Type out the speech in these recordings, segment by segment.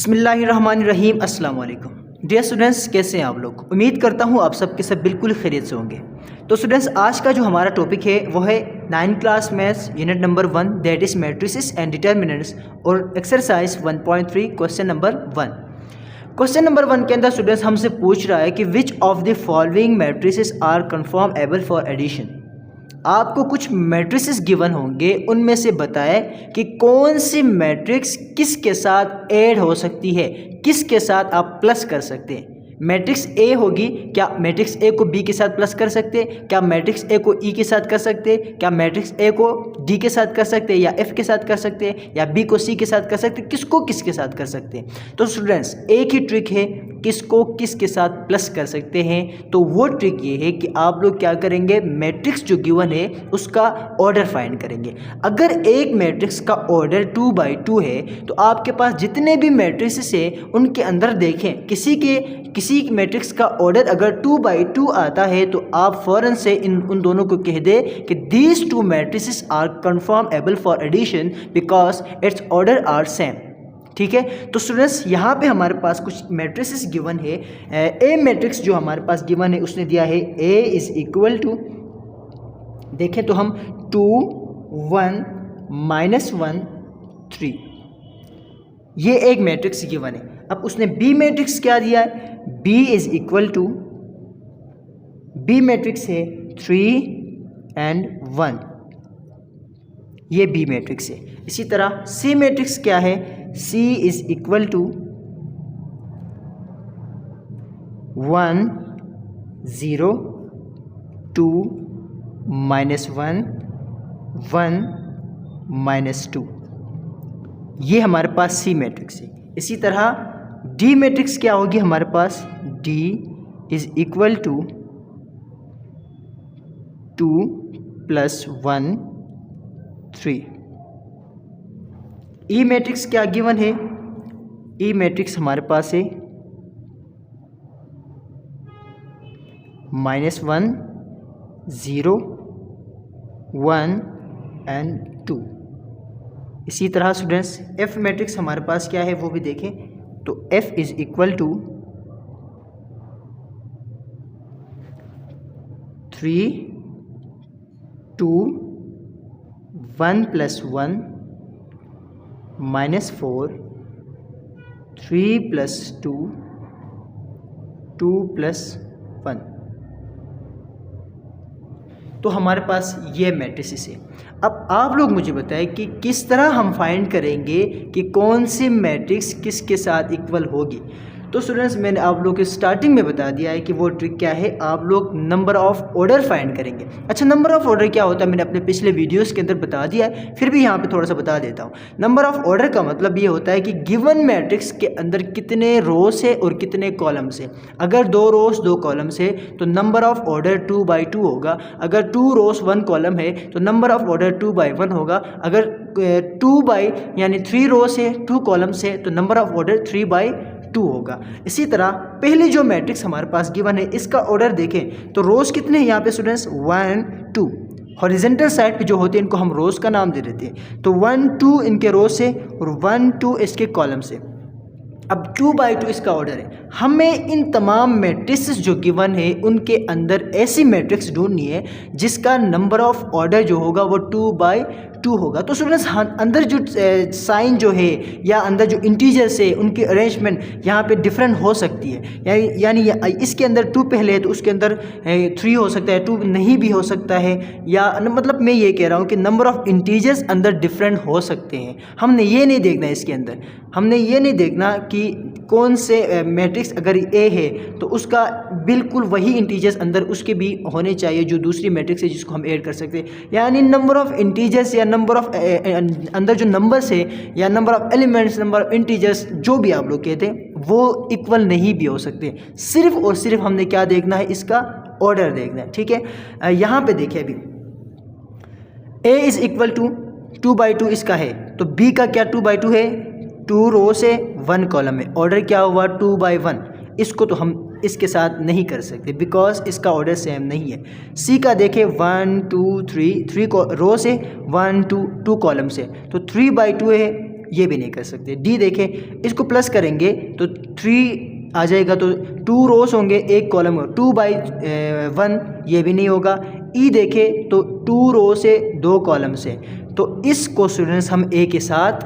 बिस्मिल्लाहिर्रहमानिर्रहीम। अस्सलाम वालेकुम डियर स्टूडेंट्स, कैसे हैं आप लोग। उम्मीद करता हूँ आप सबके सब बिल्कुल खैरियत से होंगे। तो स्टूडेंट्स, आज का जो हमारा टॉपिक है वो है 9th class maths unit number 1, that is matrices and determinants, और exercise 1.3 question number 1। Question number 1 के अंदर स्टूडेंट्स हमसे पूछ रहा है कि which of the following matrices are conformable for addition. आपको कुछ मैट्रिसेस गिवन होंगे, उनमें से बताएं कि कौन सी मैट्रिक्स किसके साथ ऐड हो सकती है, किसके साथ आप प्लस कर सकते हैं। मैट्रिक्स ए होगी, क्या मैट्रिक्स ए को बी के साथ प्लस कर सकते हैं, क्या मैट्रिक्स ए को ई के साथ कर सकते हैं, क्या मैट्रिक्स ए को डी के साथ कर सकते हैं, या एफ के साथ कर सकते हैं, या बी को सी के साथ कर सकते हैं, किसको किसके साथ कर सकते हैं। तो स्टूडेंट्स, एक ही ट्रिक है किसको किसके साथ प्लस कर सकते हैं। तो वो ट्रिक ये है कि आप लोग क्या करेंगे, मैट्रिक्स जो गिवन है उसका ऑर्डर फाइंड करेंगे। अगर एक मैट्रिक्स का ऑर्डर 2/2 है तो आपके पास जितने भी मैट्रिक्स है उनके अंदर देखें, किसी मैट्रिक्स का ऑर्डर अगर 2/2 आता है तो आप फ़ौरन से उन दोनों को कह दे कि these two matrices are conformable for addition because its order are same. ठीक है। तो स्टूडेंट्स, यहाँ पे हमारे पास कुछ मैट्रिसेस गिवन है। ए मैट्रिक्स जो हमारे पास गिवन है उसने दिया है ए इज इक्वल टू, देखें तो हम 2 1 -1 3, ये एक मैट्रिक्स गिवन है। अब उसने बी मैट्रिक्स क्या दिया है, B is equal to, B matrix है 3 and 1, ये बी मैट्रिक्स है। इसी तरह सी मैट्रिक्स क्या है, सी इज इक्वल टू 1 0 2 -1 1 -2, ये हमारे पास सी मैट्रिक्स है। इसी तरह डी मैट्रिक्स क्या होगी हमारे पास, D is equal to 2 + 1 3। E matrix क्या गिवन है, ई मैट्रिक्स हमारे पास है -1 0 1 and 2। इसी तरह स्टूडेंट्स, एफ मैट्रिक्स हमारे पास क्या है वो भी देखें, तो एफ इज इक्वल टू 3 2 1 + 1 -4 3 + 2 2 + 1। तो हमारे पास ये मैट्रिसेस है। अब आप लोग मुझे बताएं कि किस तरह हम फाइंड करेंगे कि कौन सी मैट्रिक्स किसके साथ इक्वल होगी। तो स्टूडेंट्स, मैंने आप लोग को स्टार्टिंग में बता दिया है कि वो ट्रिक क्या है, आप लोग नंबर ऑफ़ ऑर्डर फाइंड करेंगे। अच्छा, नंबर ऑफ़ ऑर्डर क्या होता है मैंने अपने पिछले वीडियोस के अंदर बता दिया है, फिर भी यहाँ पे थोड़ा सा बता देता हूँ। नंबर ऑफ़ ऑर्डर का मतलब ये होता है कि गिवन मैट्रिक्स के अंदर कितने रोस है और कितने कॉलम्स है। अगर 2 रोस 2 कॉलम्स है तो नंबर ऑफ़ ऑर्डर 2/2 होगा। अगर 2 रोस 1 कॉलम है तो नंबर ऑफ़ ऑर्डर 2/1 होगा। अगर 3 रोस है 2 कॉलम्स है तो नंबर ऑफ़ ऑर्डर 3/2 होगा। इसी तरह पहले जो मैट्रिक्स हमारे पास गिवन है इसका ऑर्डर देखें तो रोज कितने हैं यहाँ पे स्टूडेंट्स, 1 2। हॉरिजॉन्टल साइड पे जो होते हैं इनको हम रोज का नाम दे देते हैं। तो 1 2 इनके रोज है और 1 2 इसके कॉलम से। अब 2/2 इसका ऑर्डर है। हमें इन तमाम मैट्रिसेस जो गिवन है उनके अंदर ऐसी मैट्रिक्स ढूंढनी है जिसका नंबर ऑफ ऑर्डर जो होगा वो 2/2 होगा। तो स्टूडेंट्स, अंदर जो साइन जो है या अंदर जो इंटीजर्स है उनकी अरेंजमेंट यहाँ पे डिफरेंट हो सकती है। यानी इसके अंदर 2 पहले है तो उसके अंदर 3 हो सकता है, 2 नहीं भी हो सकता है। या मतलब मैं ये कह रहा हूँ कि नंबर ऑफ़ इंटीजर्स अंदर डिफरेंट हो सकते हैं। हमने ये नहीं देखना इसके अंदर, हमने ये नहीं देखना कि कौन से मैट्रिक्स अगर ए है तो उसका बिल्कुल वही इंटीजर्स अंदर उसके भी होने चाहिए जो दूसरी मैट्रिक्स है जिसको हम ऐड कर सकते हैं। यानी नंबर ऑफ़ इंटीजर्स या नंबर ऑफ़ अंदर जो नंबर्स है या number of elements, number of integers, जो भी आप लोग कहते हैं वो इक्वल नहीं भी हो सकते। सिर्फ और सिर्फ हमने क्या देखना है, इसका ऑर्डर देखना है। ठीक है। यहाँ पे देखिए, अभी ए इज इक्वल टू 2/2 इसका है, तो बी का क्या 2/2 है, 2 रो से 1 कॉलम है। ऑर्डर क्या हुआ 2/1। इसको तो हम इसके साथ नहीं कर सकते बिकॉज इसका ऑर्डर सेम नहीं है। सी का देखें 1 2 3 रो से 1 2 2 कॉलम से, तो 3/2 है। ये भी नहीं कर सकते। डी देखें, इसको प्लस करेंगे तो 3 आ जाएगा, तो 2 रोस होंगे, एक कॉलम हो, 2/1 ये भी नहीं होगा। ई देखें तो 2 रो से 2 कॉलम से, तो इसको स्टूडेंट्स हम ए के साथ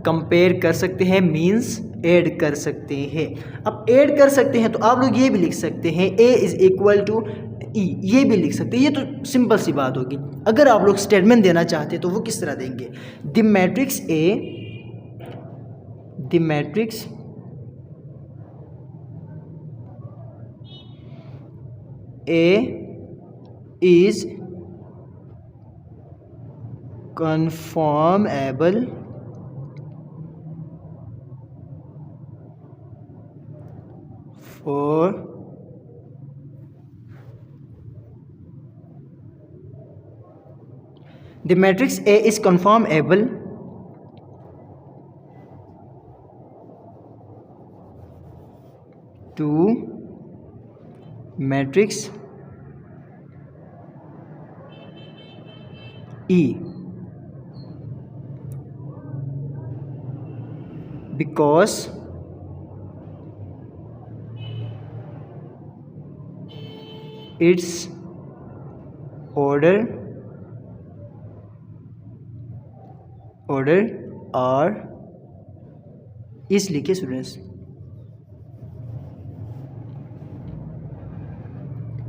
कंपेयर कर सकते हैं, मींस ऐड कर सकते हैं। अब ऐड कर सकते हैं तो आप लोग ये भी लिख सकते हैं ए इज़ इक्वल टू ई, ये भी लिख सकते हैं। ये तो सिंपल सी बात होगी। अगर आप लोग स्टेटमेंट देना चाहते हैं तो वो किस तरह देंगे? The matrix A is conformable for the matrix A is conformable to matrix E because its order are इस लिखे स्टूडेंट्स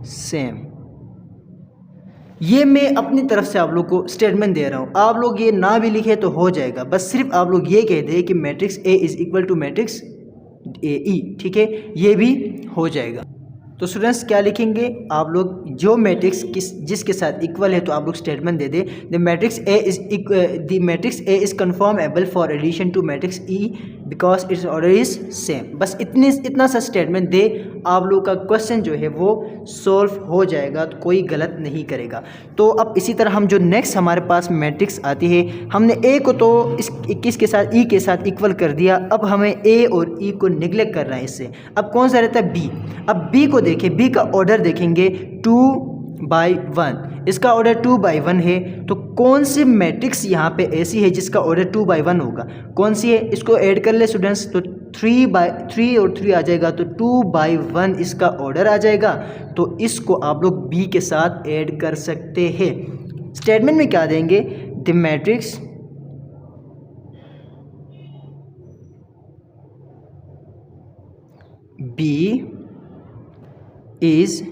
सेम। ये मैं अपनी तरफ से आप लोग को स्टेटमेंट दे रहा हूँ, आप लोग ये ना भी लिखे तो हो जाएगा, बस सिर्फ आप लोग ये कह दें कि matrix A is equal to matrix A E, ठीक है, ये भी हो जाएगा। तो स्टूडेंट्स क्या लिखेंगे आप लोग, जो मैट्रिक्स जिसके साथ इक्वल है तो आप लोग स्टेटमेंट दे दें the matrix A is conformable for addition to matrix E because its order is same. बस इतना सा स्टेटमेंट दे, आप लोग का क्वेश्चन जो है वो सॉल्व हो जाएगा, तो कोई गलत नहीं करेगा। तो अब इसी तरह हम जो नेक्स्ट हमारे पास मैट्रिक्स आती है, हमने ए को तो इस 21 के साथ ई के साथ इक्वल कर दिया, अब हमें ए और ई को निगलेक्ट करना है इससे। अब कौन सा रहता है? बी। अब बी को देखें, बी का ऑर्डर देखेंगे 2/1, इसका ऑर्डर 2/1 है, तो कौन सी मैट्रिक्स यहाँ पे ऐसी है जिसका ऑर्डर 2/1 होगा? कौन सी है? इसको ऐड कर ले स्टूडेंट्स, तो 3/3 और 3 आ जाएगा, तो 2/1 इसका ऑर्डर आ जाएगा। तो इसको आप लोग बी के साथ ऐड कर सकते हैं। स्टेटमेंट में क्या देंगे? The matrix B is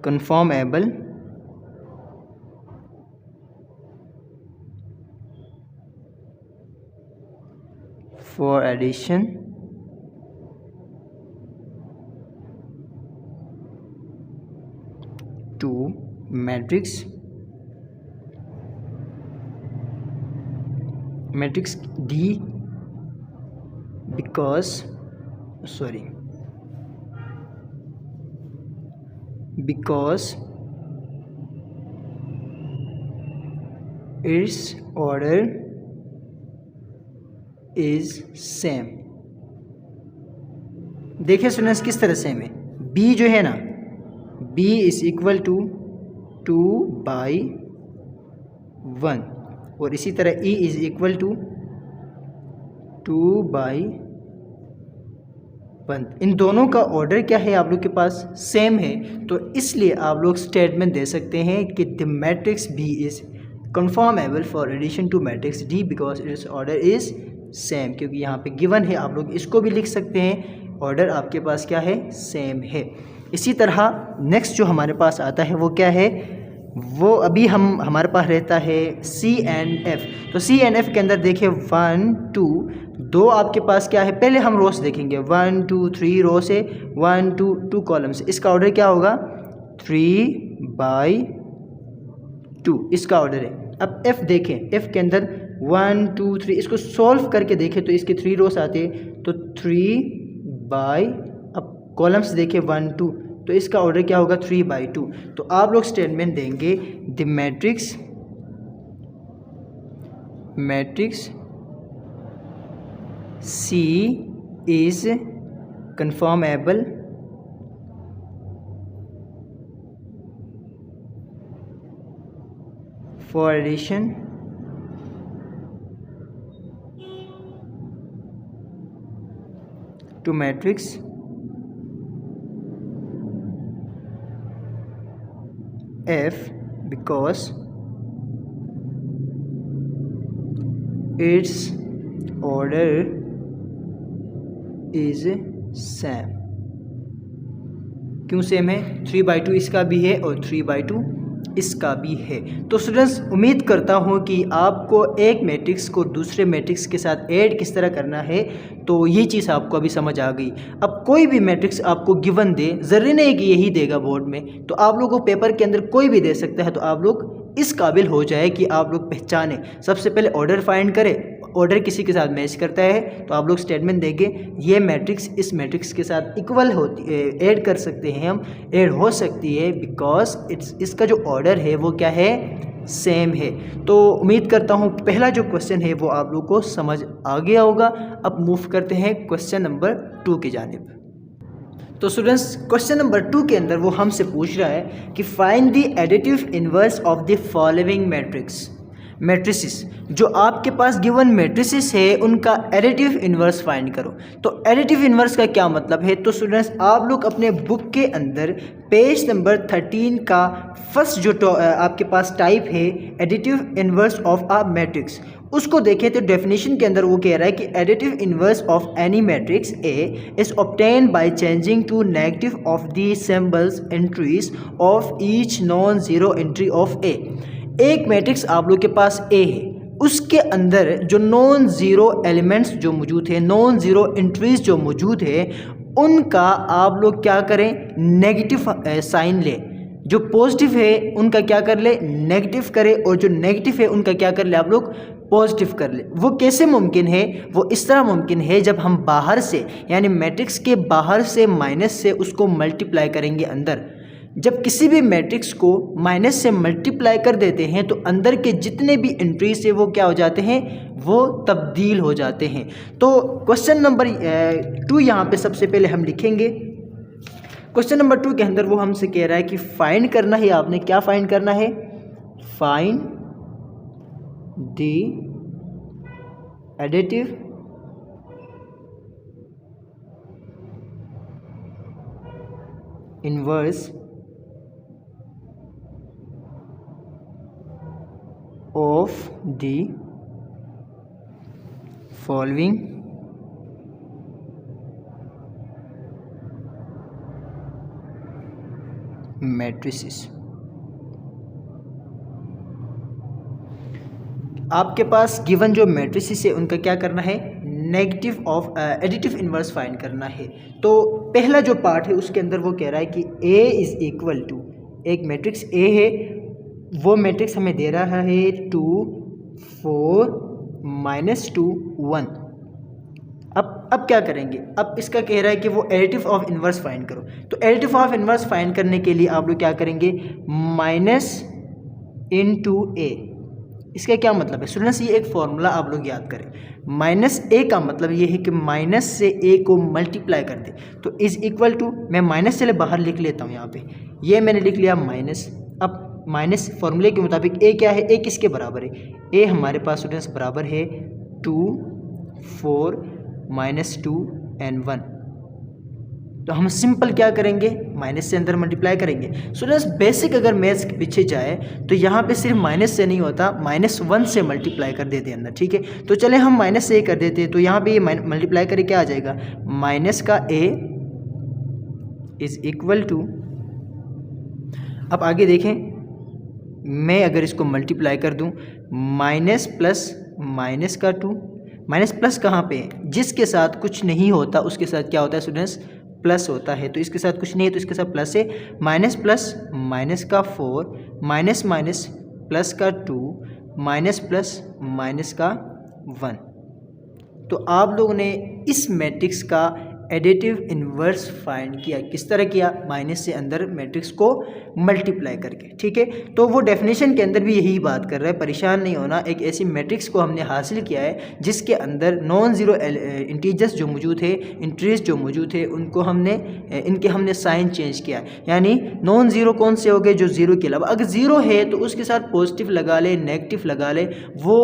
conformable for addition to matrix D because its order is same। देखिए स्टूडेंट्स किस तरह सेम है। b जो है ना, b इज इक्वल टू 2/1 और इसी तरह e इज इक्वल टू 2/1। इन दोनों का ऑर्डर क्या है आप लोग के पास? सेम है, तो इसलिए आप लोग स्टेटमेंट दे सकते हैं कि the matrix B is conformable for addition to matrix D because its order is same, क्योंकि यहाँ पे गिवन है। आप लोग इसको भी लिख सकते हैं, ऑर्डर आपके पास क्या है? सेम है। इसी तरह नेक्स्ट जो हमारे पास आता है वो क्या है? वो अभी हमारे पास रहता है सी एंड एफ। तो सी एंड एफ के अंदर देखिए 1 2 2 आपके पास क्या है? पहले हम रोस देखेंगे, 1 2 3 रो से, 1 2 2 कॉलम से, इसका ऑर्डर क्या होगा? 3/2 इसका ऑर्डर है। अब एफ देखें, एफ के अंदर 1 2 3, इसको सॉल्व करके देखें तो इसके 3 रोस आते हैं, तो 3/, अब कॉलम्स देखें 1 2, तो इसका ऑर्डर क्या होगा? 3/2। तो आप लोग स्टेटमेंट देंगे the matrix C is conformable for addition to matrix F because its order is same। क्यों सेम है? 3/2 इसका भी है और 3/2 इसका भी है। तो स्टूडेंट्स उम्मीद करता हूँ कि आपको एक मैट्रिक्स को दूसरे मैट्रिक्स के साथ ऐड किस तरह करना है तो ये चीज़ आपको अभी समझ आ गई। अब कोई भी मैट्रिक्स आपको गिवन दे, ज़रूरी नहीं कि यही देगा बोर्ड में, तो आप लोगों को पेपर के अंदर कोई भी दे सकता है, तो आप लोग इस काबिल हो जाए कि आप लोग पहचाने। सबसे पहले ऑर्डर फाइंड करें, ऑर्डर किसी के साथ मैच करता है तो आप लोग स्टेटमेंट देंगे ये मैट्रिक्स इस मैट्रिक्स के साथ इक्वल होती है, ऐड कर सकते हैं हम, ऐड हो सकती है बिकॉज इसका जो ऑर्डर है वो क्या है? सेम है। तो उम्मीद करता हूँ पहला जो क्वेश्चन है वो आप लोग को समझ आ गया होगा। अब मूव करते हैं क्वेश्चन नंबर 2 की जानिब। तो स्टूडेंट्स क्वेश्चन नंबर 2 के अंदर वो हमसे पूछ रहा है कि find the additive inverse of the following matrices. जो आपके पास गिवन मैट्रिसेस है उनका एडिटिव इनवर्स फाइंड करो। तो एडिटिव इनवर्स का क्या मतलब है? तो स्टूडेंट्स आप लोग अपने बुक के अंदर पेज नंबर 13 का फर्स्ट जो आपके पास टाइप है additive inverse of a matrix, उसको देखें तो डेफिनेशन के अंदर वो कह रहा है कि additive inverse of any matrix A is obtained by changing to negative of the symbols entries of each non zero entry of A. एक मैट्रिक्स आप लोग के पास ए है, उसके अंदर जो नॉन ज़ीरो एलिमेंट्स जो मौजूद है, नॉन ज़ीरो एंट्रीज जो मौजूद है, उनका आप लोग क्या करें? नेगेटिव साइन ले। जो पॉजिटिव है उनका क्या कर ले? नेगेटिव करे, और जो नेगेटिव है उनका क्या कर ले? आप लोग पॉजिटिव कर ले। वो कैसे मुमकिन है? वो इस तरह मुमकिन है जब हम बाहर से यानी मैट्रिक्स के बाहर से माइनस से उसको मल्टीप्लाई करेंगे अंदर। जब किसी भी मैट्रिक्स को माइनस से मल्टीप्लाई कर देते हैं तो अंदर के जितने भी एंट्रीज है वो क्या हो जाते हैं? वो तब्दील हो जाते हैं। तो क्वेश्चन नंबर 2 यहाँ पे सबसे पहले हम लिखेंगे। क्वेश्चन नंबर 2 के अंदर वो हमसे कह रहा है कि फाइंड करना है, आपने क्या फाइंड करना है? Find the additive inverse of the following matrices। आपके पास गिवन जो मैट्रिसेस है उनका क्या करना है? Negative of additive inverse find करना है। तो पहला जो पार्ट है उसके अंदर वो कह रहा है कि A इज इक्वल टू, एक मैट्रिक्स A है, वो मैट्रिक्स हमें दे रहा है 2 4 -2 1। अब क्या करेंगे? अब इसका कह रहा है कि वो एडिटिव ऑफ इनवर्स फाइंड करो। तो एडिटिव ऑफ इनवर्स फाइंड करने के लिए आप लोग क्या करेंगे? माइनस इनटू ए। इसका क्या मतलब है? स्टूडेंट्स ये एक फॉर्मूला आप लोग याद करें। माइनस ए का मतलब ये है कि माइनस से ए को मल्टीप्लाई कर दे। तो इज इक्वल टू, मैं माइनस से बाहर लिख लेता हूँ यहाँ पे, ये मैंने लिख लिया माइनस। अब माइनस फॉर्मूले के मुताबिक ए क्या है? ए किसके बराबर है? ए हमारे पास स्टूडेंट्स बराबर है 2 4 -2 and 1। तो हम सिंपल क्या करेंगे? माइनस से अंदर मल्टीप्लाई करेंगे। स्टूडेंट्स बेसिक अगर मैथ्स के पीछे जाए तो यहाँ पे सिर्फ माइनस से नहीं होता, -1 से मल्टीप्लाई कर देते हैं अंदर, ठीक है। तो चले हम माइनस से कर देते हैं, तो यहाँ पे ये मल्टीप्लाई करके क्या आ जाएगा? माइनस का a इज इक्वल टू, अब आगे देखें, मैं अगर इसको मल्टीप्लाई कर दूं माइनस प्लस माइनस का 2, माइनस प्लस कहाँ पे है? जिसके साथ कुछ नहीं होता उसके साथ क्या होता है स्टूडेंट्स? प्लस होता है। तो इसके साथ कुछ नहीं है तो इसके साथ प्लस है। माइनस प्लस माइनस का 4, माइनस माइनस प्लस का 2, माइनस प्लस माइनस का 1। तो आप लोगों ने इस मैट्रिक्स का एडिटिव इन्वर्स फाइंड किया। किस तरह किया? माइनस से अंदर मैट्रिक्स को मल्टीप्लाई करके, ठीक है। तो वो डेफिनेशन के अंदर भी यही बात कर रहा है, परेशान नहीं होना। एक ऐसी मैट्रिक्स को हमने हासिल किया है जिसके अंदर नॉन ज़ीरो इंटीजर्स जो मौजूद है, इंट्रीज जो मौजूद है, उनको हमने साइन चेंज किया। यानी नॉन ज़ीरो कौन से हो गए? जो ज़ीरो के अलावा, अगर ज़ीरो है तो उसके साथ पॉजिटिव लगा ले, नेगेटिव लगा ले, वो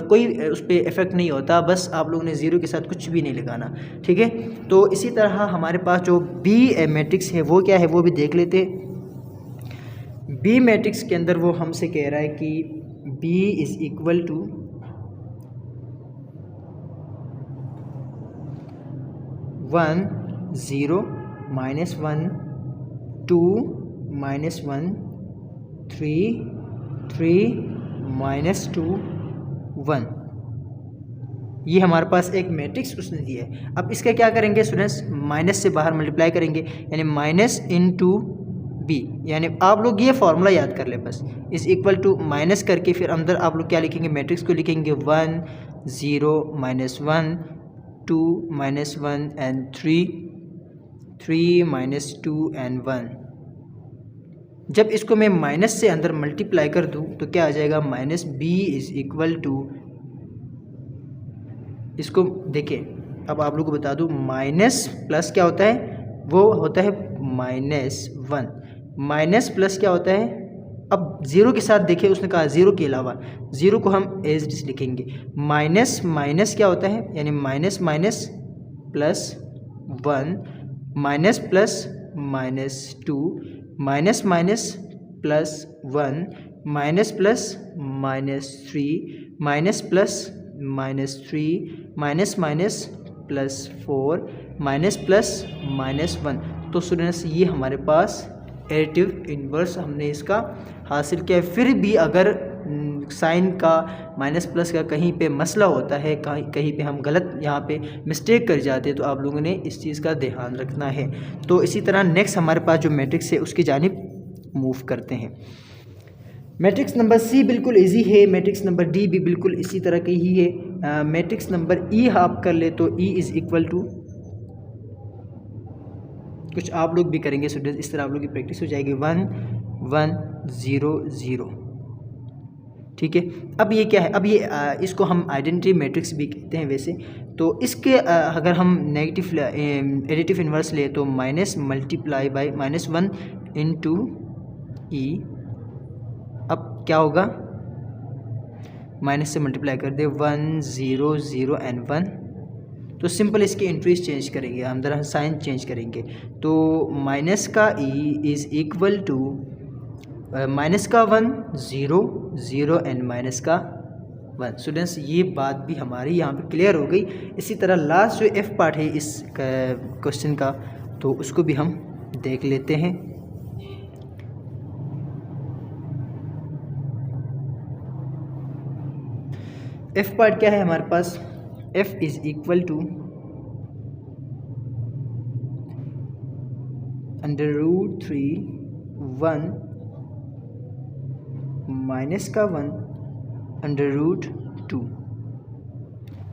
कोई उस पर इफेक्ट नहीं होता। बस आप लोगों ने ज़ीरो के साथ कुछ भी नहीं लगाना, ठीक है। तो इसी तरह हमारे पास जो बी मैट्रिक्स है वो क्या है वो भी देख लेते हैं। बी मैट्रिक्स के अंदर वो हमसे कह रहा है कि बी इज़ इक्वल टू 1 0 -1 2 -1 3 3 -2 1। ये हमारे पास एक मैट्रिक्स उसने दिया है। अब इसका क्या करेंगे स्टूडेंट्स, माइनस से बाहर मल्टीप्लाई करेंगे, यानी माइनस इंटू बी, यानी आप लोग ये फॉर्मूला याद कर ले बस, इस इक्वल टू माइनस करके फिर अंदर आप लोग क्या लिखेंगे, मैट्रिक्स को लिखेंगे 1 0 -1 2 -1 एंड 3 -2 एंड 1। जब इसको मैं माइनस से अंदर मल्टीप्लाई कर दूँ तो क्या आ जाएगा, minus B is equal to, इसको देखिए अब आप लोग को बता दूँ, माइनस प्लस क्या होता है, वो होता है -1, माइनस प्लस क्या होता है, अब ज़ीरो के साथ देखिए उसने कहा ज़ीरो के अलावा, ज़ीरो को हम एज डिस लिखेंगे, माइनस माइनस क्या होता है, यानी minus minus plus 1, minus plus -2, minus minus plus 1, minus plus -3, minus plus -3, minus minus plus 4, minus plus -1। तो स्टूडेंट्स ये हमारे पास एडिटिव इन्वर्स हमने इसका हासिल किया है। फिर भी अगर साइन का माइनस प्लस का कहीं पे मसला होता है, कहीं पे हम गलत यहाँ पे मिस्टेक कर जाते हैं, तो आप लोगों ने इस चीज़ का ध्यान रखना है। तो इसी तरह नेक्स्ट हमारे पास जो मैट्रिक्स है उसकी जानिब मूव करते हैं। मैट्रिक्स नंबर सी बिल्कुल इजी है, मैट्रिक्स नंबर डी भी बिल्कुल इसी तरह की ही है। मैट्रिक्स नंबर ई आप कर ले तो ई इज़ इक्वल टू, कुछ आप लोग भी करेंगे स्टूडेंट्स, इस तरह आप लोग की प्रैक्टिस हो जाएगी, 1 1 0 0। ठीक है, अब ये क्या है, अब ये इसको हम आइडेंटिटी मैट्रिक्स भी कहते हैं वैसे। तो इसके अगर हम नेगेटिव एडिटिव इन्वर्स ले तो माइनस मल्टीप्लाई बाई -1 इंटू ई, अब क्या होगा, माइनस से मल्टीप्लाई कर दे 1 0 0 एंड 1। तो सिंपल इसके एंट्रीज चेंज करेंगे हम, जरा साइन चेंज करेंगे। तो माइनस का E is equal to minus का 1 0 0 एंड माइनस का 1। स्टूडेंट्स ये बात भी हमारी यहाँ पे क्लियर हो गई। इसी तरह लास्ट जो एफ पार्ट है इस क्वेश्चन का, तो उसको भी हम देख लेते हैं। एफ पार्ट क्या है हमारे पास, F is equal to √3 1 minus का 1 √2।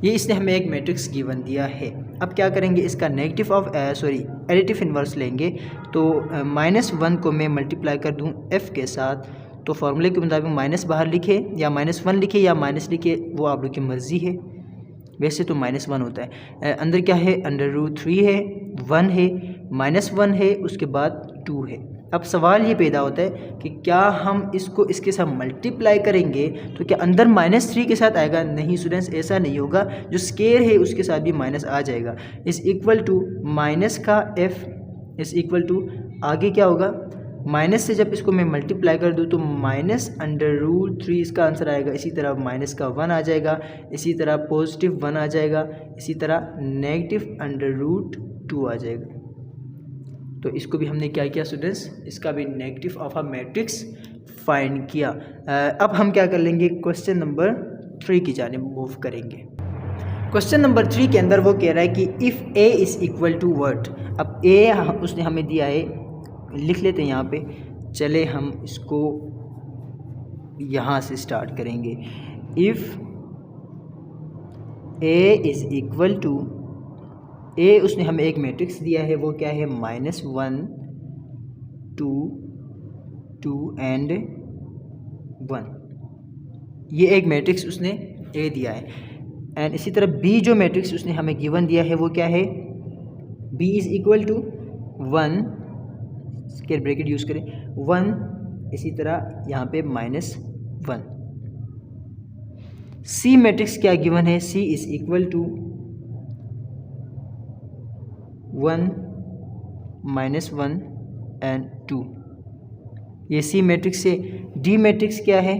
ये इसने हमें एक मैट्रिक्स गिवन दिया है। अब क्या करेंगे, इसका नेगेटिव ऑफ एडिटिव इन्वर्स लेंगे। तो -1 को मैं मल्टीप्लाई कर दूं f के साथ, तो फॉर्मूले के मुताबिक माइनस बाहर लिखे या -1 लिखे या माइनस लिखे, वो आप लोग की मर्ज़ी है। वैसे तो -1 होता है, अंदर क्या है, √3 है, 1 है, -1 है, उसके बाद 2 है। अब सवाल ये पैदा होता है कि क्या हम इसको इसके साथ मल्टीप्लाई करेंगे तो क्या अंदर -3 के साथ आएगा? नहीं स्टूडेंट्स, ऐसा नहीं होगा, जो स्केयर है उसके साथ भी माइनस आ जाएगा। इस इक्वल टू माइनस का f इस इक्वल टू आगे क्या होगा, माइनस से जब इसको मैं मल्टीप्लाई कर दूँ तो -√3 इसका आंसर आएगा। इसी तरह माइनस का 1 आ जाएगा, इसी तरह पॉजिटिव 1 आ जाएगा, इसी तरह नेगेटिव √2 आ जाएगा। तो इसको भी हमने क्या किया स्टूडेंट्स, इसका भी negative of a matrix find किया। अब हम क्या कर लेंगे, क्वेश्चन नंबर 3 की जानिब मूव करेंगे। क्वेश्चन नंबर 3 के अंदर वो कह रहा है कि if a is equal to what. अब a उसने हमें दिया है, लिख लेते हैं यहाँ पे। चले हम इसको यहाँ से स्टार्ट करेंगे। If a is equal to, A उसने हमें एक मैट्रिक्स दिया है, वो क्या है, -1 2 2 एंड 1। ये एक मैट्रिक्स उसने ए दिया है। एंड इसी तरह बी जो मैट्रिक्स उसने हमें गिवन दिया है वो क्या है, B is equal to 1, square bracket use करें 1, इसी तरह यहाँ पे -1। सी मैट्रिक्स क्या गिवन है, C is equal to 1 -1 and 2। ये सी मैट्रिक्स से डी मैट्रिक्स क्या है?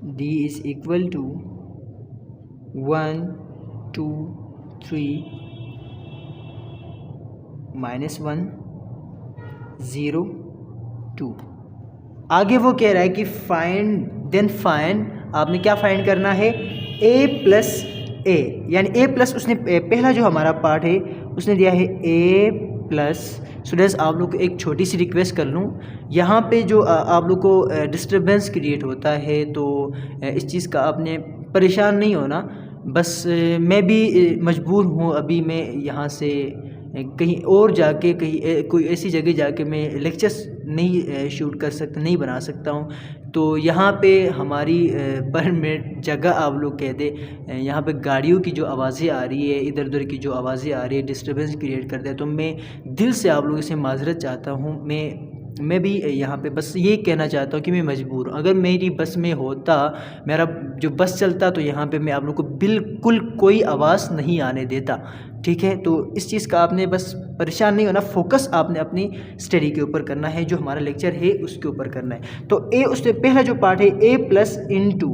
D is equal to 1 2 3 -1 0 2। आगे वो कह रहा है कि फाइंड, देन फाइंड, आपने क्या फाइंड करना है? a प्लस ए, यानी a प्लस, उसने पहला जो हमारा पार्ट है उसने दिया है a प्लस। स्टूडेंट्स आप लोग को एक छोटी सी रिक्वेस्ट कर लूँ, यहाँ पे जो आप लोग को डिस्टर्बेंस क्रिएट होता है तो इस चीज़ का आपने परेशान नहीं होना। बस मैं भी मजबूर हूँ, अभी मैं यहाँ से कहीं और जाके, कहीं कोई ऐसी जगह जाके मैं लेक्चर्स नहीं शूट कर सकता, नहीं बना सकता हूँ। तो यहाँ पे हमारी पर मिनट जगह आप लोग कह दे, यहाँ पे गाड़ियों की जो आवाज़ें आ रही है, इधर उधर की जो आवाज़ें आ रही है, डिस्टर्बेंस क्रिएट करते हैं। तो मैं दिल से आप लोगों से माजरत चाहता हूँ। मैं भी यहाँ पे बस ये कहना चाहता हूँ कि मैं मजबूर हूँ। अगर मेरी बस में होता, मेरा जो बस चलता, तो यहाँ पे मैं आप लोग को बिल्कुल कोई आवाज़ नहीं आने देता। ठीक है, तो इस चीज़ का आपने बस परेशान नहीं होना, फोकस आपने अपनी स्टडी के ऊपर करना है, जो हमारा लेक्चर है उसके ऊपर करना है। तो ए, उसने पहला जो पार्ट है a प्लस इंटू,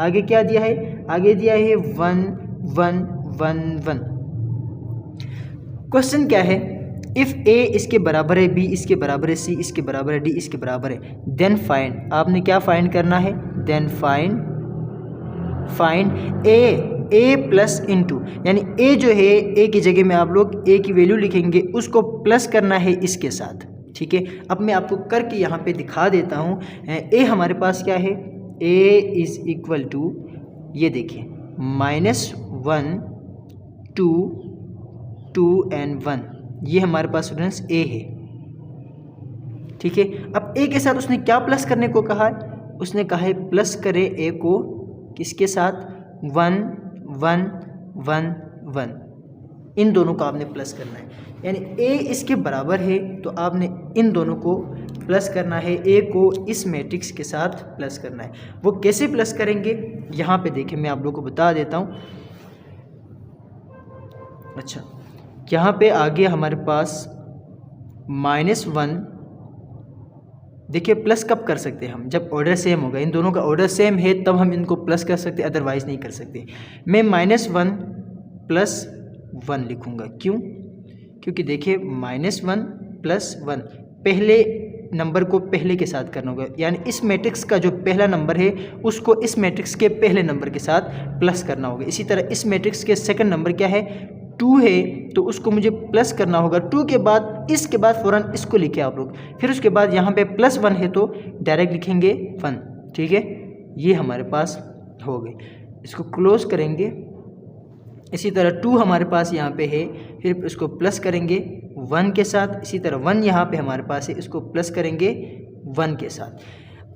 आगे क्या दिया है? आगे दिया है 1 1 1 1। क्वेश्चन क्या है? इफ़ a इसके बराबर है, b इसके बराबर है, c इसके बराबर है, d इसके बराबर है, देन फाइंड, आपने क्या फाइंड करना है? Then find a plus into, यानी a जो है, a की जगह में आप लोग a की वैल्यू लिखेंगे, उसको प्लस करना है इसके साथ। ठीक है, अब मैं आपको करके यहाँ पे दिखा देता हूँ। a हमारे पास क्या है? a इज़ इक्वल टू, ये देखिए, -1 2 2 एंड 1, ये हमारे पास स्टूडेंट्स a है। ठीक है, अब a के साथ उसने क्या प्लस करने को कहा है? उसने कहा है प्लस करे a को किसके साथ? 1 1 1 1, इन दोनों को आपने प्लस करना है, यानी a इसके बराबर है, तो आपने इन दोनों को प्लस करना है, a को इस मैट्रिक्स के साथ प्लस करना है। वो कैसे प्लस करेंगे? यहाँ पे देखिए, मैं आप लोगों को बता देता हूँ। अच्छा, यहाँ पे आ गया हमारे पास -1। देखिए, प्लस कब कर सकते हैं हम? जब ऑर्डर सेम होगा, इन दोनों का ऑर्डर सेम है तब हम इनको प्लस कर सकते हैं, अदरवाइज़ नहीं कर सकते। मैं -1 प्लस 1 लिखूँगा, क्यों? क्योंकि देखिए, -1 प्लस 1, पहले नंबर को पहले के साथ करना होगा, यानी इस मैट्रिक्स का जो पहला नंबर है उसको इस मैट्रिक्स के पहले नंबर के साथ प्लस करना होगा। इसी तरह इस मैट्रिक्स के सेकंड नंबर क्या है? 2 है, तो उसको मुझे प्लस करना होगा। 2 के बाद, इसके बाद फ़ौरन इसको लिखे आप लोग, फिर उसके बाद यहाँ पे +1 है तो डायरेक्ट लिखेंगे 1। ठीक है, ये हमारे पास हो गई, इसको क्लोज करेंगे। इसी तरह 2 हमारे पास यहाँ पे है, फिर इसको प्लस करेंगे 1 के साथ। इसी तरह 1 यहाँ पे हमारे पास है, इसको प्लस करेंगे 1 के साथ।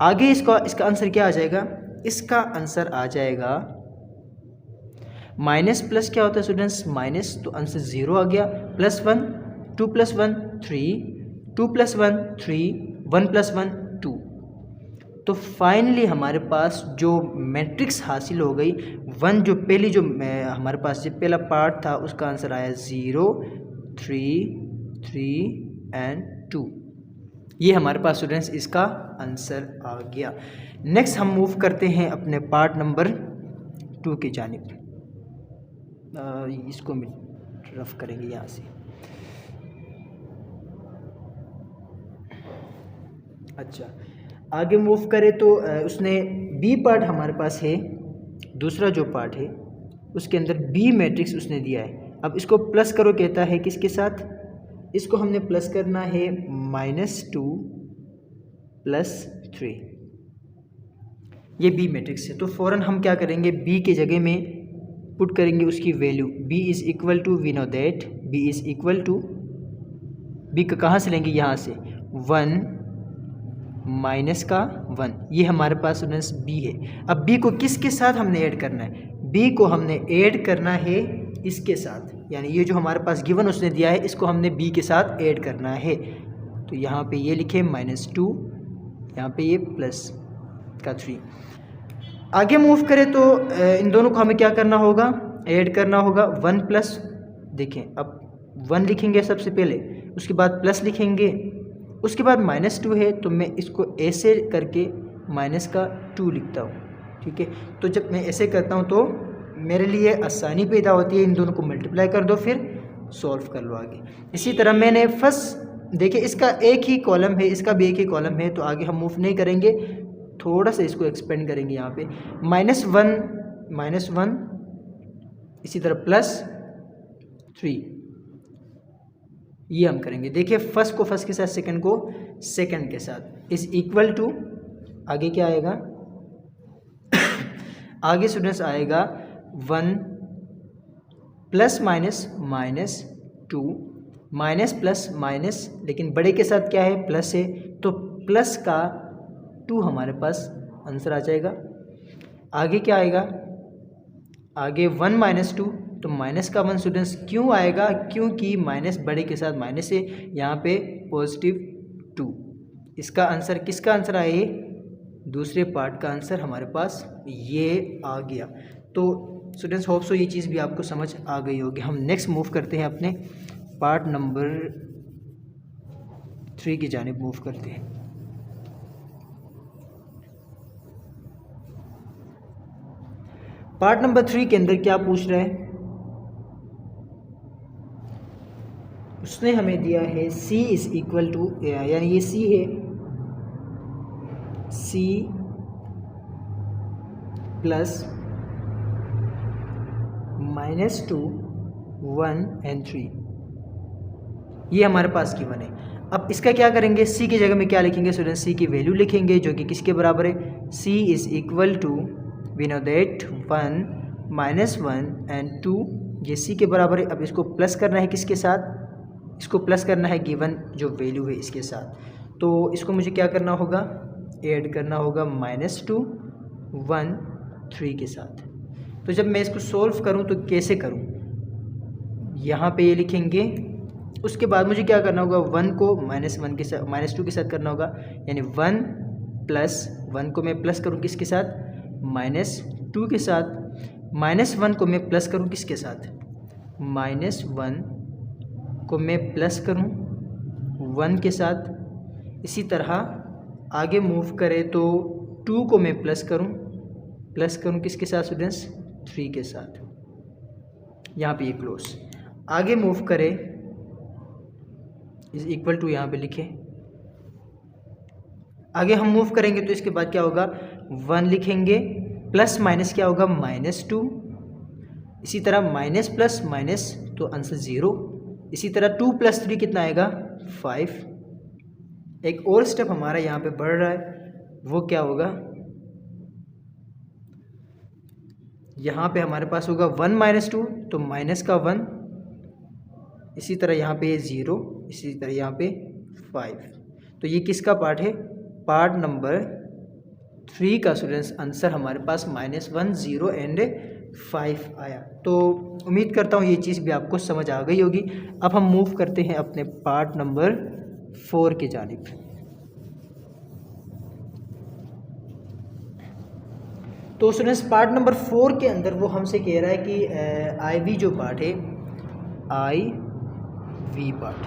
आगे इसका आंसर क्या आ जाएगा? इसका आंसर आ जाएगा माइनस प्लस क्या होता है स्टूडेंट्स? माइनस, तो आंसर 0 आ गया। +1, 2 + 1 3, 2 + 1 3, 1 + 1 2। तो फाइनली हमारे पास जो मैट्रिक्स हासिल हो गई, 1 जो पहली जो हमारे पास जो पहला पार्ट था उसका आंसर आया 0 3 3 एंड 2। ये हमारे पास स्टूडेंट्स इसका आंसर आ गया। नेक्स्ट हम मूव करते हैं अपने पार्ट नंबर 2 की जानिब। इसको रफ करेंगे यहाँ से। अच्छा, आगे मूव करें तो उसने बी पार्ट हमारे पास है, दूसरा जो पार्ट है उसके अंदर बी मैट्रिक्स उसने दिया है। अब इसको प्लस करो कहता है, किसके साथ? इसको हमने प्लस करना है -2 + 3, ये बी मैट्रिक्स है। तो फ़ौरन हम क्या करेंगे? बी के जगह में पुट करेंगे उसकी value. b is equal to, we know that b is equal to, b का कहाँ से लेंगे? यहाँ से 1 माइनस का 1, ये हमारे पास स्टूडेंट्स b है। अब b को किसके साथ हमने ऐड करना है? b को हमने ऐड करना है इसके साथ, यानी ये जो हमारे पास गिवन उसने दिया है इसको हमने b के साथ ऐड करना है। तो यहाँ पे ये लिखे -2, यहाँ पे ये प्लस का 3। आगे मूव करें तो इन दोनों को हमें क्या करना होगा? ऐड करना होगा 1 प्लस, देखें अब 1 लिखेंगे सबसे पहले, उसके बाद प्लस लिखेंगे, उसके बाद -2 है तो मैं इसको ऐसे करके माइनस का 2 लिखता हूँ, ठीक है। तो जब मैं ऐसे करता हूँ तो मेरे लिए आसानी पैदा होती है, इन दोनों को मल्टीप्लाई कर दो फिर सॉल्व कर लो आगे। इसी तरह मैंने फर्स्ट देखिए इसका एक ही कॉलम है, इसका भी एक ही कॉलम है, तो आगे हम मूव नहीं करेंगे, थोड़ा सा इसको एक्सपेंड करेंगे यहाँ पे -1 इसी तरह +3 ये हम करेंगे। देखिए फर्स्ट को फर्स्ट के साथ, सेकंड को सेकंड के साथ, इज इक्वल टू आगे क्या आएगा आगे स्टूडेंट्स आएगा 1 +- -2 माइनस प्लस माइनस, लेकिन बड़े के साथ क्या है प्लस है, तो प्लस का 2 हमारे पास आंसर आ जाएगा। आगे क्या आएगा, आगे 1 - 2 तो माइनस का 1 स्टूडेंट्स क्यों आएगा, क्योंकि माइनस बड़े के साथ माइनस है, यहाँ पे +2। इसका आंसर किसका आंसर आया, ये दूसरे पार्ट का आंसर हमारे पास ये आ गया। तो स्टूडेंट्स होप सो ये चीज़ भी आपको समझ आ गई होगी। हम नेक्स्ट मूव करते हैं, अपने पार्ट नंबर 3 की जानिब मूव करते हैं। पार्ट नंबर 3 के अंदर क्या पूछ रहा है, उसने हमें दिया है C इज इक्वल टू, यानी ये C है, C प्लस -2 1 और 3, ये हमारे पास गिवन है। अब इसका क्या करेंगे, C की जगह में क्या लिखेंगे स्टूडेंट, C की वैल्यू लिखेंगे जो कि किसके बराबर है, C is equal to, we know that 1 - 1 और 2, ये C के बराबर है। अब इसको प्लस करना है किसके साथ, इसको प्लस करना है गिवन जो वैल्यू है इसके साथ। तो इसको मुझे क्या करना होगा, ऐड करना होगा -2 1 3 के साथ। तो जब मैं इसको सोल्व करूं तो कैसे करूं, यहाँ पे ये लिखेंगे, उसके बाद मुझे क्या करना होगा, 1 को -1 के साथ -2 के साथ करना होगा, यानी 1 + 1 को मैं प्लस करूँ किसके साथ, -2 के साथ, -1 को मैं प्लस करूँ किसके साथ, -1 को मैं प्लस करूँ 1 के साथ। इसी तरह आगे मूव करें तो 2 को मैं प्लस करूँ किसके साथ स्टूडेंट्स, 3 के साथ, यहाँ पे ये क्लोज। आगे मूव करें इज इक्वल टू, यहाँ पे लिखें, आगे हम मूव करेंगे तो इसके बाद क्या होगा, 1 लिखेंगे, प्लस माइनस क्या होगा -2, इसी तरह माइनस प्लस माइनस तो आंसर 0, इसी तरह 2 + 3 कितना आएगा 5। एक और स्टेप हमारा यहाँ पे बढ़ रहा है, वो क्या होगा, यहाँ पे हमारे पास होगा 1 - 2 तो माइनस का 1, इसी तरह यहाँ पे 0, इसी तरह यहाँ पे 5। तो ये किसका पार्ट है, पार्ट नंबर 3 का स्टूडेंट्स आंसर हमारे पास -1 0 और 5 आया। तो उम्मीद करता हूँ ये चीज़ भी आपको समझ आ गई होगी। अब हम मूव करते हैं अपने पार्ट नंबर 4 की जानिब। तो स्टूडेंट्स पार्ट नंबर 4 के अंदर वो हमसे कह रहा है कि IV जो पार्ट है, IV पार्ट,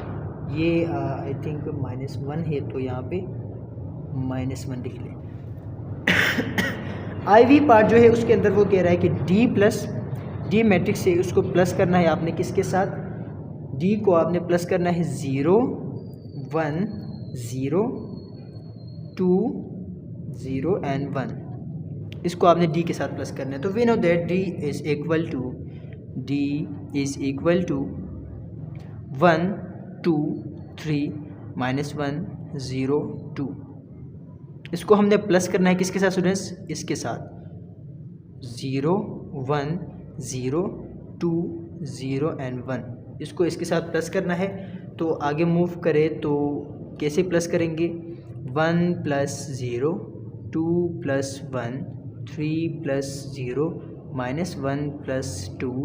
ये आई थिंक -1 है तो यहाँ पे -1 लिख लें। IV पार्ट जो है उसके अंदर वो कह रहा है कि D मैट्रिक्स से उसको प्लस करना है आपने किसके साथ, D को आपने प्लस करना है 0 1 0 2 0 और 1, इसको आपने D के साथ प्लस करना है। तो we know that D is equal to 1 2 3 -1 0 2, इसको हमने प्लस करना है किसके साथ स्टूडेंट्स, इसके साथ 0 1 0 2 0 और 1, इसको इसके साथ प्लस करना है। तो आगे मूव करें तो कैसे प्लस करेंगे, 1 + 0 2 + 1 3 + 0 -1 + 2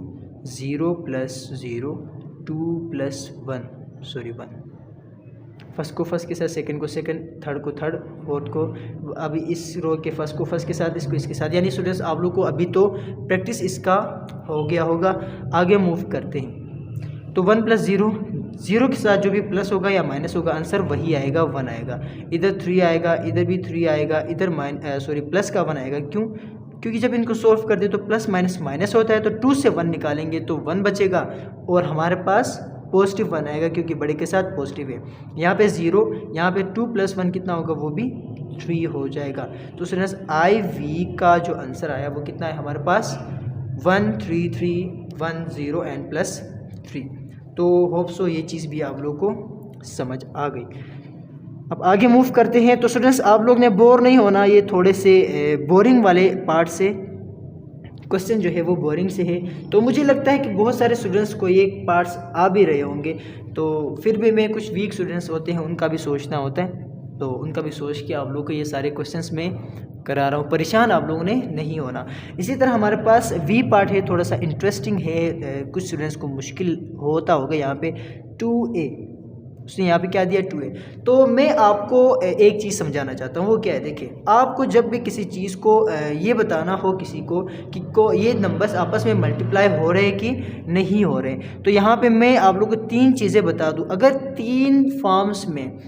0 + 0 2 + 1 सॉरी 1, फर्स्ट को फर्स्ट के साथ, सेकंड को सेकंड, थर्ड को थर्ड, फोर्थ को, अभी इस रो के फर्स्ट को फर्स्ट के साथ, इसको इसके साथ, यानी स्टूडेंट्स आप लोग को अभी तो प्रैक्टिस इसका हो गया होगा। आगे मूव करते हैं, तो 1 + 0, 0 के साथ जो भी प्लस होगा या माइनस होगा आंसर वही आएगा, 1 आएगा। इधर 3 आएगा, इधर भी 3 आएगा, इधर प्लस का 1 आएगा। क्यों? क्योंकि जब इनको सॉल्व कर दे तो प्लस माइनस माइनस होता है, तो 2 से 1 निकालेंगे तो 1 बचेगा और हमारे पास पॉजिटिव 1 आएगा क्योंकि बड़े के साथ पॉजिटिव है। यहाँ पे 0, यहाँ पे 2 + 1 कितना होगा, वो भी 3 हो जाएगा। तो स्टूडेंट्स IV का जो आंसर आया वो कितना है हमारे पास 13310 एंड +3। तो होप सो ये चीज़ भी आप लोगों को समझ आ गई। अब आगे मूव करते हैं। तो स्टूडेंट्स आप लोग ने बोर नहीं होना, ये थोड़े से बोरिंग वाले पार्ट से क्वेश्चन जो है वो बोरिंग से है, तो मुझे लगता है कि बहुत सारे स्टूडेंट्स को ये पार्ट्स आ भी रहे होंगे, तो फिर भी मैं कुछ वीक स्टूडेंट्स होते हैं उनका भी सोचना होता है, तो उनका भी सोच के आप लोग को ये सारे क्वेश्चंस में करा रहा हूँ। परेशान आप लोगों ने नहीं होना। इसी तरह हमारे पास V पार्ट है, थोड़ा सा इंटरेस्टिंग है, कुछ स्टूडेंट्स को मुश्किल होता होगा। यहाँ पे 2A, उसने यहाँ पे क्या दिया 2A। तो मैं आपको एक चीज़ समझाना चाहता हूँ, वो क्या है, देखिए आपको जब भी किसी चीज़ को ये बताना हो किसी को कि ये नंबर्स आपस में मल्टीप्लाई हो रहे हैं कि नहीं हो रहे, तो यहाँ पे मैं आप लोगों को 3 चीज़ें बता दूँ। अगर 3 फॉर्म्स में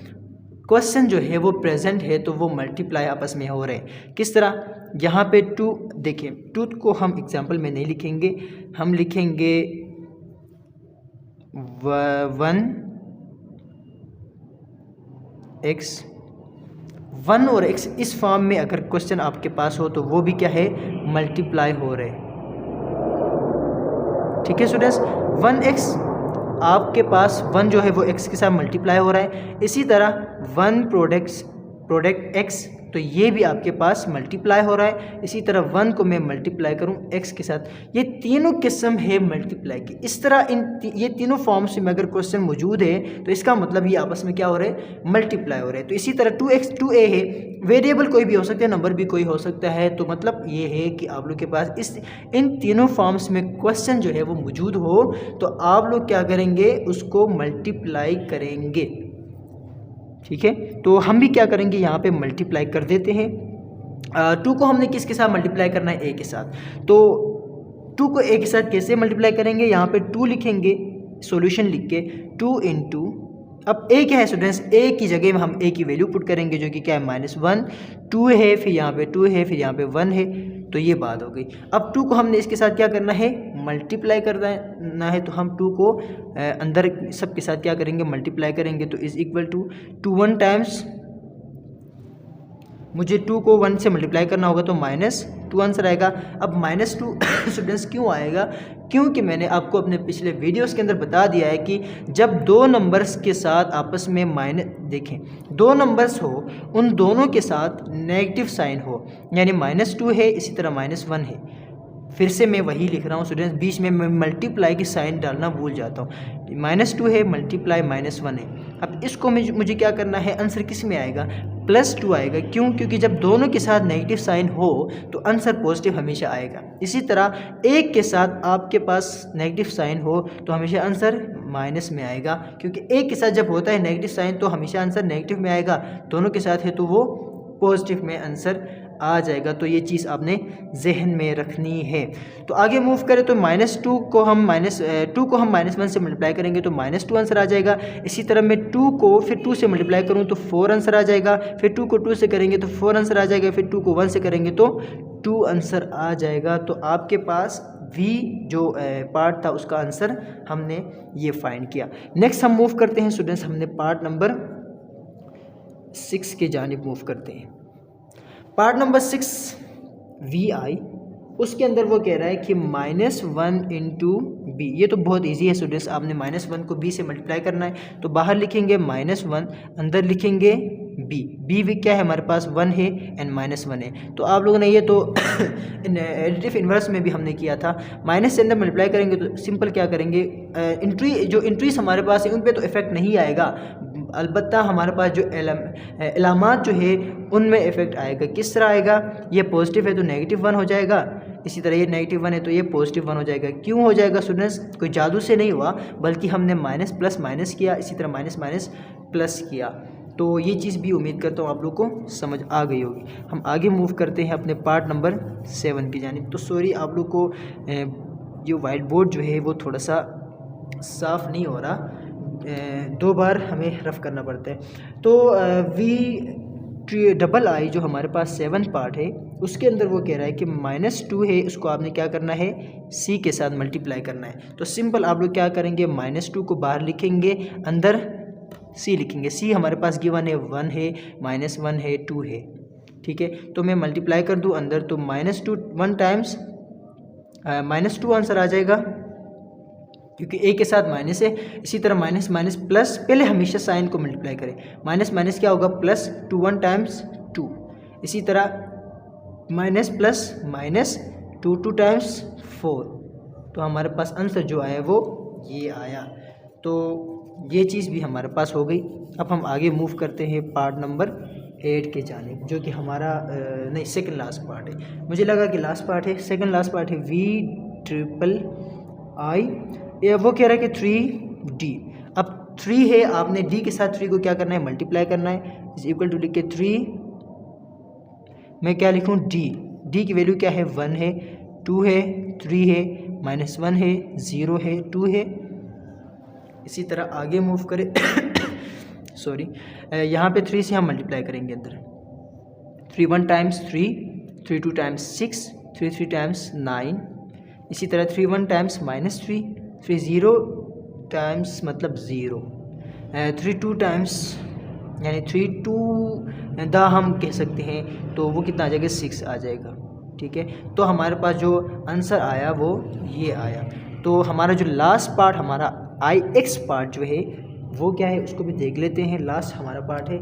क्वेश्चन जो है वो प्रेजेंट है तो वो मल्टीप्लाई आपस में हो रहे हैं। किस तरह? यहाँ पे 2, देखिए 2 को हम एग्जाम्पल में नहीं लिखेंगे, हम लिखेंगे 1x 1 और x। इस फॉर्म में अगर क्वेश्चन आपके पास हो तो वो भी क्या है, मल्टीप्लाई हो रहे। ठीक है स्टूडेंट्स, 1x आपके पास 1 जो है वो x के साथ मल्टीप्लाई हो रहा है। इसी तरह 1 प्रोडक्ट x, तो ये भी आपके पास मल्टीप्लाई हो रहा है। इसी तरह 1 को मैं मल्टीप्लाई करूं x के साथ, ये तीनों किस्म है मल्टीप्लाई की। इस तरह ये तीनों फॉर्म्स में अगर क्वेश्चन मौजूद है तो इसका मतलब ये आपस में क्या हो रहा है, मल्टीप्लाई हो रहा है। तो इसी तरह 2x 2a है, वेरिएबल कोई भी हो सकता है, नंबर भी कोई हो सकता है। तो मतलब ये है कि आप लोग के पास इन तीनों फॉर्म्स में क्वेश्चन जो है वो मौजूद हो तो आप लोग क्या करेंगे, उसको मल्टीप्लाई करेंगे। ठीक है, तो हम भी क्या करेंगे, यहाँ पे मल्टीप्लाई कर देते हैं। 2 को हमने किसके साथ मल्टीप्लाई करना है, a के साथ। तो 2 को a के साथ कैसे मल्टीप्लाई करेंगे, यहाँ पे 2 लिखेंगे, सॉल्यूशन लिख के 2 × अब a क्या है स्टूडेंट्स, a की जगह में हम a की वैल्यू पुट करेंगे जो कि क्या है -1, 2 है, फिर यहाँ पे 2 है, फिर यहाँ पे 1 है, तो ये बात हो गई। अब 2 को हमने इसके साथ क्या करना है, मल्टीप्लाई करना है। तो हम 2 को अंदर सब के साथ क्या करेंगे, मल्टीप्लाई करेंगे। तो इज इक्वल टू 2 1 टाइम्स, मुझे 2 को 1 से मल्टीप्लाई करना होगा तो -2 आंसर आएगा। अब -2 स्टूडेंट्स क्यों आएगा, क्योंकि मैंने आपको अपने पिछले वीडियोस के अंदर बता दिया है कि जब 2 नंबर्स के साथ आपस में देखें 2 नंबर्स हो, उन दोनों के साथ नेगेटिव साइन हो, यानी -2 है, इसी तरह -1 है। फिर से मैं वही लिख रहा हूँ स्टूडेंट्स, बीच में मैं मल्टीप्लाई की साइन डालना भूल जाता हूँ। -2 है, मल्टीप्लाई -1 है। अब इसको मुझे क्या करना है, आंसर किस में आएगा, +2 आएगा। क्यों? क्योंकि जब दोनों के साथ नेगेटिव साइन हो तो आंसर पॉजिटिव हमेशा आएगा। इसी तरह एक के साथ आपके पास नेगेटिव साइन हो तो हमेशा आंसर माइनस में आएगा, क्योंकि एक के साथ जब होता है नेगेटिव साइन तो हमेशा आंसर नेगेटिव में आएगा, दोनों के साथ है तो वो पॉजिटिव में आंसर आ जाएगा। तो ये चीज़ आपने जहन में रखनी है। तो आगे मूव करें तो -2 को हम -1 से मल्टीप्लाई करेंगे तो -2 आंसर आ जाएगा। इसी तरह मैं 2 को फिर 2 से मल्टीप्लाई करूँ तो 4 आंसर आ जाएगा, फिर 2 को 2 से करेंगे तो 4 आंसर आ जाएगा, फिर 2 को 1 से करेंगे तो 2 आंसर आ जाएगा। तो आपके पास V जो पार्ट था उसका आंसर हमने ये फाइंड किया। नेक्स्ट हम मूव करते हैं स्टूडेंट्स, हमने पार्ट नंबर 6 के जानिब मूव करते हैं। पार्ट नंबर 6 VI, उसके अंदर वो कह रहा है कि -1 × B। ये तो बहुत इजी है स्टूडेंट्स, आपने -1 को B से मल्टीप्लाई करना है तो बाहर लिखेंगे -1, अंदर लिखेंगे B भी क्या है हमारे पास 1 है एंड -1 है। तो आप लोगों ने ये तो एडिटिव इन्वर्स में भी हमने किया था, माइनस से अंदर मल्टीप्लाई करेंगे तो सिंपल क्या करेंगे, इंट्रीज हमारे पास है उन पे तो इफेक्ट नहीं आएगा, अलबत्ता हमारे पास जो इलामात जो है उनमें इफेक्ट आएगा। किस तरह आएगा, ये पॉजिटिव है तो -1 हो जाएगा, इसी तरह ये -1 है तो ये +1 हो जाएगा। क्यों हो जाएगा स्टूडेंट्स, कोई जादू से नहीं हुआ, बल्कि हमने माइनस प्लस माइनस किया, इसी तरह माइनस माइनस प्लस किया। तो ये चीज़ भी उम्मीद करता हूँ आप लोग को समझ आ गई होगी। हम आगे मूव करते हैं अपने पार्ट नंबर 7 की जानिब। तो सॉरी आप लोग को जो वाइट बोर्ड जो है वो थोड़ा सा साफ़ नहीं हो रहा, 2 बार हमें रफ़ करना पड़ता है। तो VII जो हमारे पास 7 पार्ट है उसके अंदर वो कह रहा है कि -2 है, उसको आपने क्या करना है, C के साथ मल्टीप्लाई करना है। तो सिंपल आप लोग क्या करेंगे, -2 को बाहर लिखेंगे, अंदर C लिखेंगे। C हमारे पास गिवन है 1 है, -1 है, 2 है, ठीक है। तो मैं मल्टीप्लाई कर दूँ अंदर, तो -2 1 टाइम्स -2 आंसर आ जाएगा, क्योंकि A के साथ माइनस है। इसी तरह माइनस माइनस प्लस, पहले हमेशा साइन को मल्टीप्लाई करें, माइनस माइनस क्या होगा, प्लस 2 1 टाइम्स 2। इसी तरह माइनस प्लस माइनस 2 2 टाइम्स 4। तो हमारे पास आंसर जो आया वो ये आया। तो ये चीज़ भी हमारे पास हो गई। अब हम आगे मूव करते हैं पार्ट नंबर 8 के जानिब, जो कि हमारा नहीं सेकंड लास्ट पार्ट है। मुझे लगा कि लास्ट पार्ट है, सेकंड लास्ट पार्ट है। VIII वो कह रहा है कि 3D। अब 3 है, आपने D के साथ 3 को क्या करना है, मल्टीप्लाई करना है। इज इक्वल टू लिख के 3 मैं क्या लिखूँ, D की वैल्यू क्या है, 1 है, 2 है, 3 है, -1 है, 0 है, 2 है। इसी तरह आगे मूव करें सॉरी, यहाँ पे 3 से हम मल्टीप्लाई करेंगे अंदर। 3 1 टाइम्स 3, 3 2 टाइम्स 6, 3 3 टाइम्स 9। इसी तरह 3 1 टाइम्स -3, 3 0 टाइम्स मतलब 0, 3 2 टाइम्स यानी 3 2 दा हम कह सकते हैं, तो वो कितना आ जाएगा, 6 आ जाएगा, ठीक है। तो हमारे पास जो आंसर आया वो ये आया। तो हमारा जो लास्ट पार्ट, हमारा IX पार्ट जो है वो क्या है, उसको भी देख लेते हैं। लास्ट हमारा पार्ट है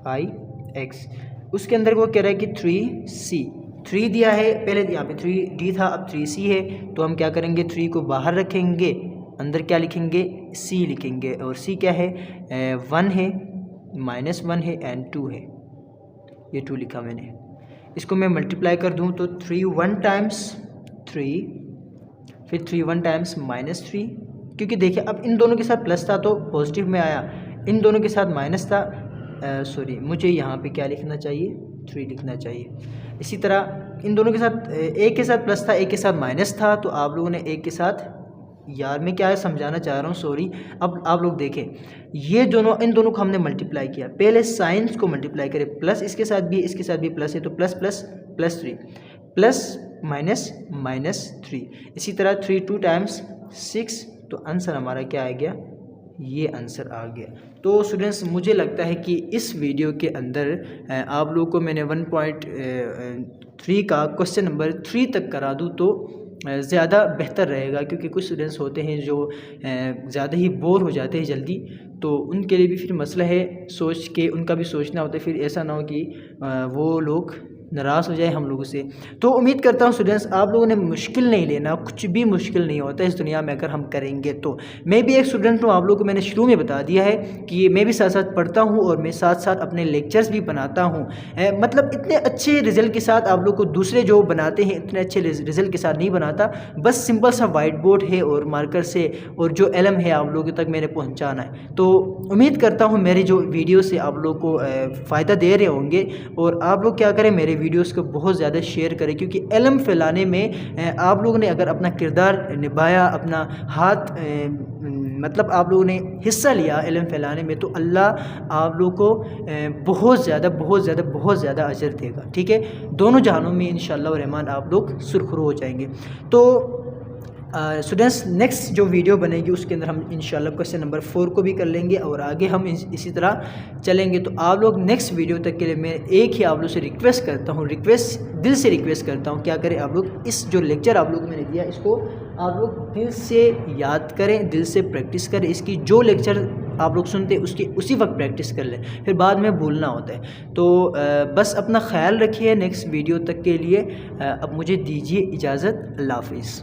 IX। उसके अंदर वो कह रहा है कि 3C, 3 दिया है, पहले यहाँ पे 3D था, अब 3C है। तो हम क्या करेंगे, 3 को बाहर रखेंगे, अंदर क्या लिखेंगे, C लिखेंगे। और C क्या है, 1 है, -1 है एंड 2 है, ये 2 लिखा मैंने। इसको मैं मल्टीप्लाई कर दूँ तो 3 1 टाइम्स 3, फिर 3 1 टाइम्स -3, क्योंकि देखिए अब इन दोनों के साथ प्लस था तो पॉजिटिव में आया, इन दोनों के साथ माइनस था, सॉरी मुझे यहाँ पे क्या लिखना चाहिए, 3 लिखना चाहिए। इसी तरह इन दोनों के साथ, एक के साथ प्लस था, एक के साथ माइनस था, तो आप लोगों ने एक के साथ, यार मैं क्या है समझाना चाह रहा हूँ, सॉरी। अब आप लोग देखें, ये दोनों, इन दोनों को हमने मल्टीप्लाई किया, पहले साइंस को मल्टीप्लाई करें, प्लस इसके साथ भी, इसके साथ भी प्लस है, तो plus plus plus 3, plus minus -3। इसी तरह 3 2 टाइम्स 6, तो आंसर हमारा क्या आ गया, ये आंसर आ गया। तो स्टूडेंट्स मुझे लगता है कि इस वीडियो के अंदर आप लोगों को मैंने 1.3 का क्वेश्चन नंबर 3 तक करा दूँ तो ज़्यादा बेहतर रहेगा, क्योंकि कुछ स्टूडेंट्स होते हैं जो ज़्यादा ही बोर हो जाते हैं जल्दी, तो उनके लिए भी फिर मसला है, सोच के उनका भी सोचना होता है, फिर ऐसा ना हो कि वो लोग नाराज़ हो जाए हम लोगों से। तो उम्मीद करता हूँ स्टूडेंट्स आप लोगों ने मुश्किल नहीं लेना, कुछ भी मुश्किल नहीं होता इस दुनिया में अगर हम करेंगे तो। मैं भी एक स्टूडेंट हूँ, आप लोगों को मैंने शुरू में बता दिया है कि मैं भी साथ साथ पढ़ता हूँ और मैं साथ साथ अपने लेक्चर्स भी बनाता हूँ। मतलब इतने अच्छे रिज़ल्ट के साथ आप लोग को दूसरे जो बनाते हैं इतने अच्छे रिज़ल्ट के साथ नहीं बनाता, बस सिंपल सा वाइट बोर्ड है और मार्कर से और जो एलम है आप लोगों तक मैंने पहुँचाना है। तो उम्मीद करता हूँ मेरी जो वीडियो से आप लोग को फ़ायदा दे रहे होंगे, और आप लोग क्या करें, मेरे वीडियोस को बहुत ज़्यादा शेयर करें, क्योंकि इल्म फैलाने में आप लोगों ने अगर अपना किरदार निभाया, अपना हाथ मतलब आप लोगों ने हिस्सा लिया इल्म फैलाने में, तो अल्लाह आप लोगों को बहुत ज़्यादा अजर देगा, ठीक है। दोनों जहानों में इंशाअल्लाह रहमान आप लोग सुरखरू हो जाएंगे। तो स्टूडेंट्स नेक्स्ट जो वीडियो बनेगी उसके अंदर हम इंशाल्लाह क्वेश्चन नंबर 4 को भी कर लेंगे और आगे हम इसी तरह चलेंगे। तो आप लोग नेक्स्ट वीडियो तक के लिए मैं एक ही आप लोग से रिक्वेस्ट करता हूँ, दिल से रिक्वेस्ट करता हूँ, क्या करें आप लोग, इस जो लेक्चर आप लोग मैंने दिया इसको आप लोग दिल से याद करें, दिल से प्रैक्टिस करें। इसकी जो लेक्चर आप लोग सुनते हैं उसकी उसी वक्त प्रैक्टिस कर लें, फिर बाद में भूलना होता है। तो बस अपना ख्याल रखिए। नेक्स्ट वीडियो तक के लिए अब मुझे दीजिए इजाज़त। अल्लाह हाफिज़।